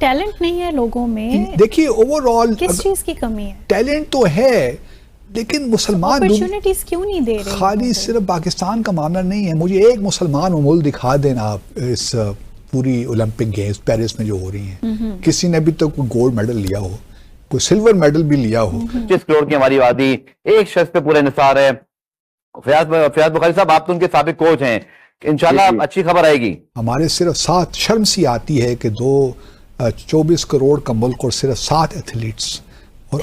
Talent نہیں ہے لوگوں میں؟ دیکھیے اوور آل کس چیز کی کمی ہے؟ ٹیلنٹ تو ہے لیکن مسلمان اپرچونٹیز کیوں نہیں دے رہے؟ خالی صرف پاکستان کا معاملہ نہیں ہے. مجھے ایک مسلمان ملک دکھا دینا آپ اس پوری اولمپک گیمز پیرس میں جو ہو رہی ہیں, کسی نے ابھی تک کوئی گولڈ میڈل لیا ہو, کوئی سلور میڈل بھی لیا ہو. 25 کروڑ کی ہماری آبادی, ایک شخص پہ پورا انحصار ہے. فیاض بخاری صاحب آپ تو ان کے سابق کوچ ہیں, انشاءاللہ اچھی خبر آئے گی. ہمارے صرف 7, شرم سی آتی ہے کہ 24 کروڑ کا ملک اور صرف 7 ایتھلیٹس اور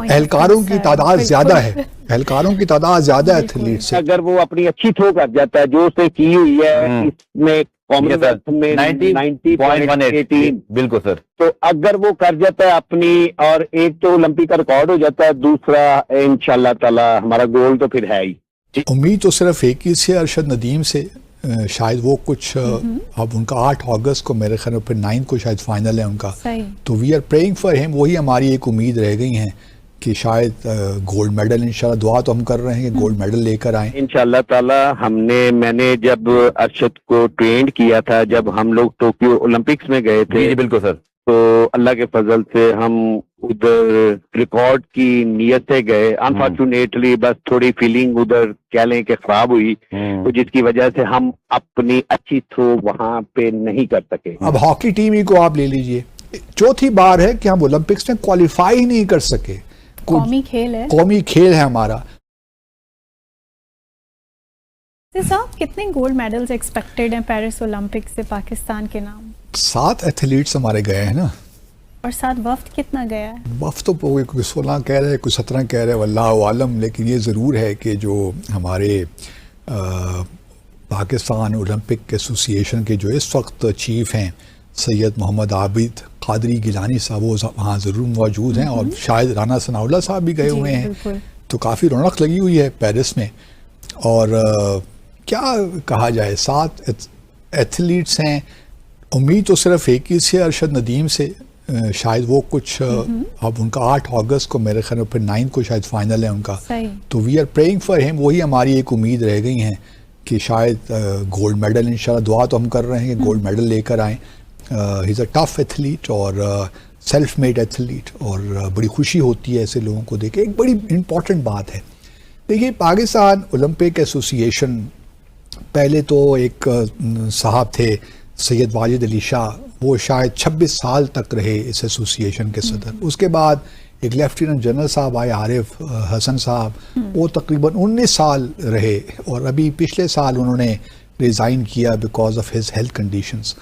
اہلکاروں کی تعداد زیادہ ہے, اہلکاروں کی تعداد زیادہ ہے ایتھلیٹ سے. اگر وہ اپنی اچھی تھرو کر جاتا ہے جو اس نے کی ہوئی ہے اس میں کامن ویلتھ میں 90.18, بالکل سر, تو اگر وہ کر جاتا ہے اپنی, اور ایک تو اولمپک کا ریکارڈ ہو جاتا ہے, دوسرا انشاءاللہ تعالی ہمارا گول تو پھر ہے ہی. امید تو صرف ایک ہی سے, ارشد ندیم سے. شاید وہ کچھ اب ان کا 8 اگست کو میرے خیال میں پھر 9 کو شاید فائنل ہے ان کا, تو وی آر پریئنگ فار ہم. وہی ہماری ایک امید رہ گئی ہیں کہ شاید گولڈ میڈل, انشاءاللہ دعا تو ہم کر رہے ہیں کہ گولڈ میڈل لے کر آئیں انشاءاللہ تعالی. میں نے جب ارشد کو ٹرینڈ کیا تھا, جب ہم لوگ ٹوکیو اولمپکس میں گئے تھے, جی بالکل سر, تو اللہ کے فضل سے ہم ادھر ریکارڈ کی نیت سے گئے. انفارچونیٹلی بس تھوڑی فیلنگ ادھر کہہ لیں کہ خراب ہوئی, تو جس کی وجہ سے ہم اپنی اچھی تھرو وہاں پہ نہیں کر سکے. اب ہاکی ٹیم ہی کو آپ لے لیجئے, چوتھی بار ہے کہ ہم اولمپکس میں کوالیفائی نہیں کر سکے. قومی کھیل ہے, قومی کھیل ہے ہمارا. صاحب کتنے گولڈ میڈلز ایکسپیکٹڈ ہیں پیرس اولمپک سے پاکستان کے نام؟ 7 ایتھلیٹس ہمارے گئے ہیں نا. اور ساتھ وفد کتنا گیا ہے؟ وفد تو کوئی 16 کہہ رہے, کوئی 17 کہہ رہے, واللہ عالم. لیکن یہ ضرور ہے کہ جو ہمارے پاکستان اولمپک ایسوسی ایشن کے جو اس وقت چیف ہیں سید محمد عابد قادری گیلانی صاحب, وہ وہاں ضرور موجود ہیں, اور شاید رانا ثناء اللہ صاحب بھی گئے ہوئے ہیں. تو کافی رونق لگی ہوئی ہے پیرس میں. اور کیا کہا جائے, 7 ایتھلیٹس ہیں. امید تو صرف ایک ہی سے, ارشد ندیم سے. شاید وہ کچھ اب ان کا 8 اگست کو میرے خیال میں پھر 9 کو شاید فائنل ہے ان کا, تو وی آر پریئنگ فار ہم. وہی ہماری ایک امید رہ گئی ہیں کہ شاید گولڈ میڈل, انشاءاللہ دعا تو ہم کر رہے ہیں کہ گولڈ میڈل لے کر آئیں. ہی از اے ٹف ایتھلیٹ اور سیلف میڈ ایتھلیٹ, اور بڑی خوشی ہوتی ہے ایسے لوگوں کو دیکھ کے. ایک بڑی امپورٹنٹ بات ہے, دیکھیے پاکستان اولمپک ایسوسی ایشن, پہلے تو ایک صاحب تھے سید واجد علی شاہ, وہ شاید 26 سال تک رہے اس ایسوسی ایشن کے صدر. اس کے بعد ایک لیفٹیننٹ جنرل صاحب آئے عارف حسن صاحب, وہ تقریباً 19 سال رہے, اور ابھی پچھلے سال انہوں نے ریزائن کیا because of his health conditions.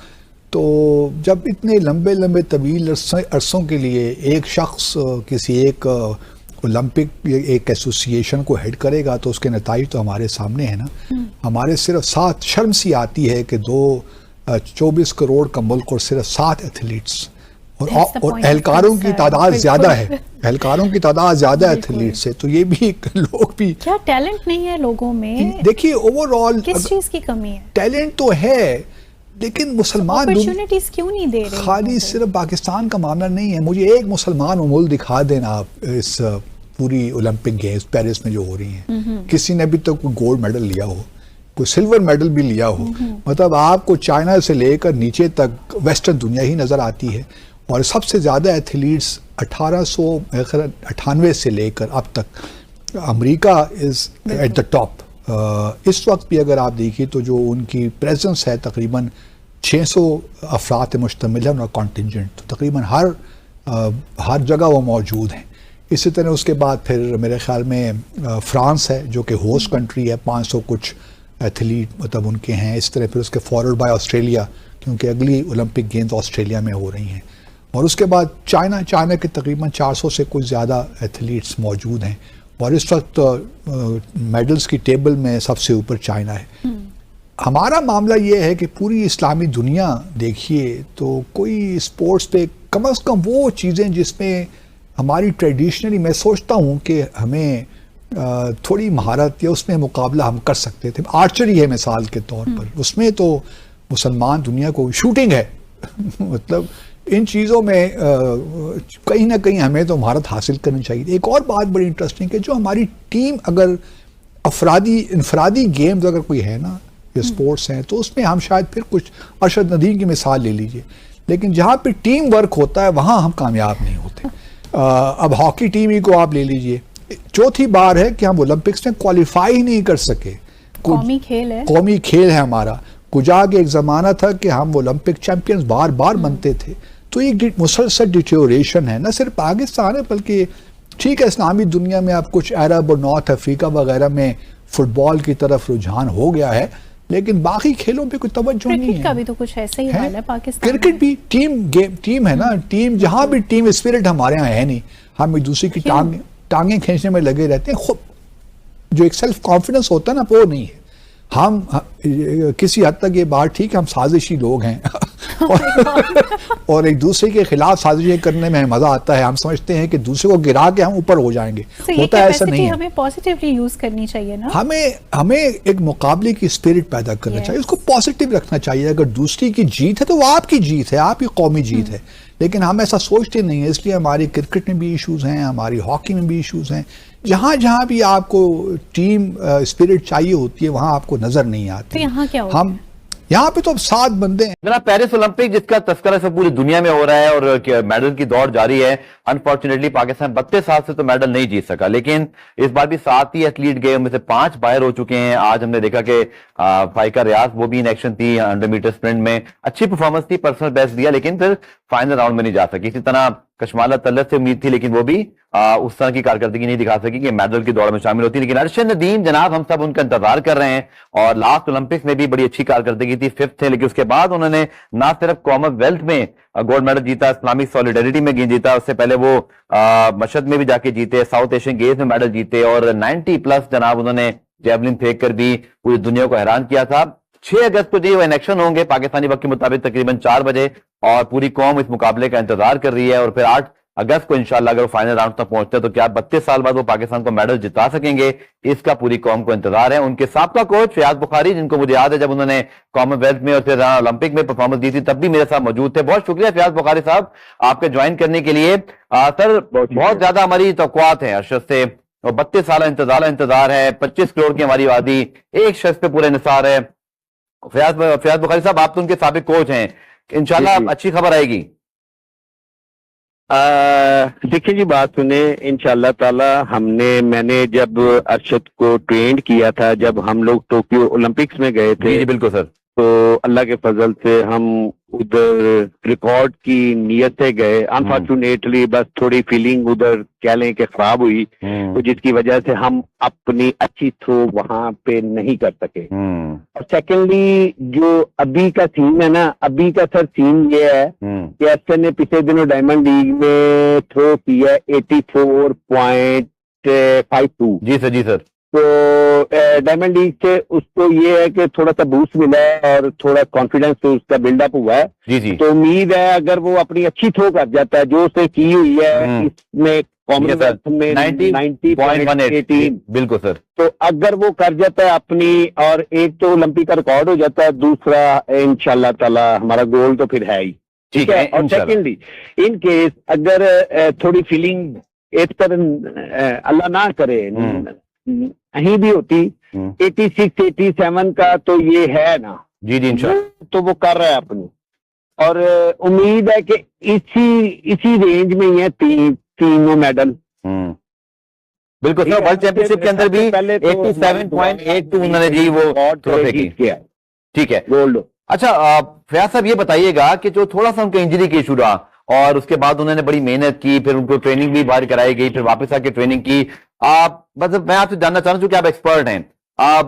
تو جب اتنے لمبے طویل عرصوں کے لیے ایک شخص کسی ایک اولمپک ایک ایسوسی ایشن کو ہیڈ کرے گا, تو اس کے نتائج تو ہمارے سامنے ہیں نا. ہمارے صرف 7, شرم سی آتی ہے کہ 24 کروڑ کا ملک اور صرف 7 ایتھلیٹس اور اہلکاروں کی تعداد زیادہ ہے, اہلکاروں کی تعداد زیادہ ایتھلیٹ سے. تو یہ بھی لوگ بھی, کیا ٹیلنٹ نہیں ہے لوگوں میں؟ دیکھیے اوور آل کس چیز کی کمی ہے؟ ٹیلنٹ تو ہے لیکن مسلمان اپرچونیٹیز کیوں نہیں دے رہے؟ خالی صرف پاکستان کا معاملہ نہیں ہے. مجھے ایک مسلمان ملک دکھا دینا آپ اس پوری اولمپک گیمز پیرس میں جو ہو رہی ہیں, کسی نے ابھی تک کوئی گولڈ میڈل لیا ہو, کوئی سلور میڈل بھی لیا ہو. مطلب آپ کو چائنا سے لے کر نیچے تک ویسٹرن دنیا ہی نظر آتی ہے, اور سب سے زیادہ ایتھلیٹس 1898 سے لے کر اب تک امریکہ از ایٹ دا ٹاپ. اس وقت بھی اگر آپ دیکھیے تو جو ان کی پریزنس ہے تقریباً 600 افراد سے مشتمل ہے ان کا کانٹینجنٹ, تو تقریباً ہر جگہ وہ موجود ہیں. اسی طرح اس کے بعد پھر میرے خیال میں فرانس ہے جو کہ ہوسٹ کنٹری ہے, 500 کچھ ایتھلیٹ مطلب ان کے ہیں. اس طرح پھر اس کے فالوڈ بائی آسٹریلیا, کیونکہ اگلی اولمپک گیمز آسٹریلیا میں ہو رہی ہیں. اور اس کے بعد چائنا کے تقریباً 400 سے کچھ زیادہ ایتھلیٹس موجود ہیں, اور اس وقت میڈلز کی ٹیبل میں سب سے اوپر چائنا ہے. ہمارا معاملہ یہ ہے کہ پوری اسلامی دنیا دیکھیے تو کوئی اسپورٹس پہ کم از کم وہ چیزیں جس میں ہماری ٹریڈیشنلی, میں سوچتا ہوں کہ ہمیں تھوڑی مہارت یا اس میں مقابلہ ہم کر سکتے تھے. آرچری ہے مثال کے طور پر, اس میں تو مسلمان دنیا کو, شوٹنگ ہے مطلب ان چیزوں میں کہیں نہ کہیں ہمیں تو مہارت حاصل کرنی چاہیے. ایک اور بات بڑی انٹرسٹنگ ہے, جو ہماری ٹیم اگر انفرادی گیمز اگر کوئی ہے نا, یہ اسپورٹس ہیں, تو اس میں ہم شاید پھر کچھ ارشد ندیم کی مثال لے لیجئے, لیکن جہاں پہ ٹیم ورک ہوتا ہے وہاں ہم کامیاب نہیں ہوتے. اب ہاکی ٹیم ہی کو آپ لے لیجئے, چوتھی بار ہے کہ ہم اولمپکس میں کوالیفائی ہی نہیں کر سکے. قومی کھیل ہے, قومی کھیل ہے ہمارا. کجا کے ایک زمانہ تھا کہ ہم اولمپک چیمپئنز بار بار بنتے تھے. تو یہ مسلسل ڈیٹیوریشن ہے, نہ صرف پاکستان ہے بلکہ ٹھیک ہے اسلامی دنیا میں اب کچھ عرب اور نارتھ افریقہ وغیرہ میں فٹ بال کی طرف رجحان ہو گیا ہے, لیکن باقی کھیلوں پہ کوئی توجہ نہیں ہے. کرکٹ کا بھی تو کچھ ایسا ہی حال ہے پاکستان میں. کرکٹ بھی ٹیم ہے نا, ٹیم جہاں بھی ٹیم اسپرٹ ہمارے یہاں ہے نہیں. ہم ایک دوسرے کی ٹانگیں کھینچنے میں لگے رہتے ہیں. خود جو ایک سیلف کانفیڈنس ہوتا ہے نا وہ نہیں ہے. ہم کسی حد تک یہ بات ٹھیک ہے ہم سازشی لوگ ہیں اور ایک دوسرے کے خلاف سازشیں کرنے میں مزہ آتا ہے. ہم سمجھتے ہیں کہ دوسرے کو گرا کے ہم اوپر ہو جائیں گے, ہوتا ہے ایسا نہیں ہے. ہمیں پازیٹیولی یوز کرنی چاہیے نا, ہمیں ایک مقابلے کی اسپرٹ پیدا کرنا چاہیے, اس کو پازیٹیو رکھنا چاہیے. اگر دوسری کی جیت ہے تو وہ آپ کی جیت ہے, آپ کی قومی جیت ہے, لیکن ہم ایسا سوچتے نہیں ہیں. اس لیے ہماری کرکٹ میں بھی ایشوز ہیں, ہماری ہاکی میں بھی ایشوز ہیں. جہاں بھی آپ کو ٹیم اسپرٹ چاہیے ہوتی ہے وہاں آپ کو نظر نہیں آتی. تو یہاں کیا ہوتا ہے؟ یہاں پہ تو اب 7 بندے ہیں. جناب پیرس اولمپک جس کا تذکرہ سے پوری دنیا میں ہو رہا ہے اور میڈل کی دوڑ جاری ہے, انفارچونیٹلی پاکستان 32 سال سے تو میڈل نہیں جیت سکا, لیکن اس بار بھی 7 ہی ایتھلیٹ گئے, ان میں سے 5 باہر ہو چکے ہیں. آج ہم نے دیکھا کہ فائقہ ریاض وہ بھی ان ایکشن تھی 100 میٹر سپرنٹ میں, اچھی پرفارمنس تھی, پرسنل بیسٹ دیا, لیکن پھر فائنل راؤنڈ میں نہیں جا سکی. اسی طرح کشمالہ طلعت سے امید تھی لیکن وہ بھی اس طرح کی کارکردگی نہیں دکھا سکی کہ میڈل کی دوڑ میں شامل ہوتی. لیکن ارشد ندیم جناب ہم سب ان کا انتظار کر رہے ہیں, اور لاسٹ اولمپکس میں بھی بڑی اچھی کارکردگی تھی, 5th تھے, لیکن اس کے بعد انہوں نے نہ صرف کامن ویلتھ میں گولڈ میڈل جیتا, اسلامک سولیڈیریٹی میں جیتا, اس سے پہلے وہ مشہد میں بھی جا کے جیتے, ساؤتھ ایشین گیمز میں میڈل جیتے, اور 90+ جناب انہوں نے جیولن پھینک کر بھی پوری دنیا کو حیران کیا تھا. 6 اگست کو جو انیکشن ہوں گے پاکستانی وقت کے مطابق تقریباً 4 بجے, اور پوری قوم اس مقابلے کا انتظار کر رہی ہے. اور پھر 8 اگست کو انشاءاللہ اگر وہ فائنل راؤنڈ تک پہنچتے ہیں تو کیا 32 سال بعد وہ پاکستان کو میڈل جتا سکیں گے, اس کا پوری قوم کو انتظار ہے. ان کے سابقہ کوچ فیاض بخاری, جن کو مجھے یاد ہے جب انہوں نے کامن ویلتھ میں اور پھر اولمپک میں پرفارمنس دی تھی تب بھی میرے ساتھ موجود تھے. بہت شکریہ فیاض بخاری صاحب آپ کے جوائن کرنے کے لیے. سر بہت زیادہ ہماری توقعات ہیں ارشد سے, اور 32 سالہ انتظار ہے, 25 کروڑ کی ہماری آبادی, ایک شخص پہ پورا انحصار ہے. فیاض بخاری صاحب آپ تو ان کے سابق کوچ ہیں, انشاءاللہ اچھی خبر آئے گی. دیکھیں جی بات سنیں, انشاءاللہ تعالی میں نے جب ارشد کو ٹرینڈ کیا تھا, جب ہم لوگ ٹوکیو اولمپکس میں گئے تھے, جی بالکل سر, تو اللہ کے فضل سے ہم ادھر ریکارڈ کی نیت سے گئے. انفارچونیٹلی بس تھوڑی فیلنگ ادھر کہہ لیں کہ خراب ہوئی, تو جس کی وجہ سے ہم اپنی اچھی تھرو وہاں پہ نہیں کر سکے. اور سیکنڈلی جو ابھی کا سین ہے نا, ابھی کا سر سین یہ ہے کہ ایسے نے پچھلے دنوں ڈائمنڈ لیگ میں تھرو کیا 84.52. جی سر. تو ڈائمنڈ لیگ سے اس کو یہ ہے کہ تھوڑا سا بوسٹ ملا ہے اور تھوڑا کانفیڈنس اس کا بلڈ اپ ہوا ہے. جی تو امید ہے اگر وہ اپنی اچھی تھرو کر جاتا ہے جو اس نے کی ہوئی ہے اس میں کامن ویلتھ میں 90.18, بالکل سر, تو اگر وہ کر جاتا ہے اپنی, اور ایک تو اولمپک کا ریکارڈ ہو جاتا ہے, دوسرا انشاءاللہ تعالی ہمارا گول تو پھر ہے ہی. ٹھیک ہے. اور سیکنڈلی ان کیس اگر تھوڑی فیلنگ اس پر اللہ نہ کرے کہیں بھی ہوتی 86-87 کا تو یہ ہے نا, جی انشاءاللہ تو وہ کر رہا ہے اپنی, اور امید ہے کہ اسی رینج میں ہی ہے تینوں میڈل. بالکل سر, ورلڈ چیمپئن شپ کے اندر بھی 87.82 انہوں نے جی وہ کیا. ٹھیک ہے گولڈ. اچھا فیاض صاحب یہ بتائیے گا کہ جو تھوڑا سا ان کا انجری کا ایشو رہا, اور اس کے بعد انہوں نے بڑی محنت کی, پھر ان کو ٹریننگ بھی باہر کرائی گئی, پھر واپس آ کے ٹریننگ کی. مطلب میں آپ سے جاننا چاہتا ہوں کہ آپ ایکسپرٹ ہیں, آپ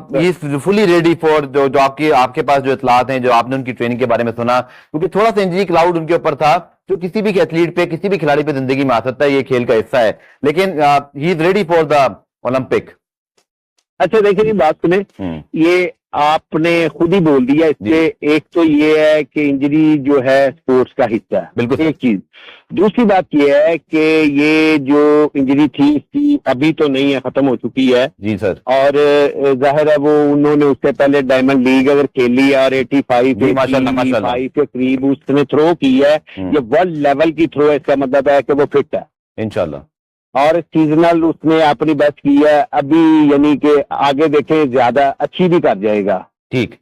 فلی ریڈی فور جو آپ کے پاس جو اطلاعات ہیں, جو آپ نے ان کی ٹریننگ کے بارے میں سنا, کیونکہ تھوڑا سا انجری کلاؤڈ ان کے اوپر تھا جو کسی بھی ایتھلیٹ پہ, کسی بھی کھلاڑی پہ زندگی میں آ سکتا ہے, یہ کھیل کا حصہ ہے, لیکن he is ready for the Olympic. اچھا دیکھیں جی بات سنیں, یہ آپ نے خود ہی بول دیا اس سے. ایک تو یہ ہے کہ انجری جو ہے اسپورٹس کا حصہ ہے, بالکل ایک چیز. دوسری بات یہ ہے کہ یہ جو انجری تھی اس کی ابھی تو نہیں ہے, ختم ہو چکی ہے. جی سر. اور ظاہر ہے وہ انہوں نے اس سے پہلے ڈائمنڈ لیگ اگر کھیلی اور 85 کے قریب اس نے تھرو کی ہے, یہ ورلڈ لیول کی تھرو ہے, اس کا مطلب ہے کہ وہ فٹ ہے انشاءاللہ. اور سیزنل اس نے اپنی بیسٹ کی ہے ابھی, یعنی کہ آگے دیکھیں زیادہ اچھی بھی کر جائے گا. ٹھیک.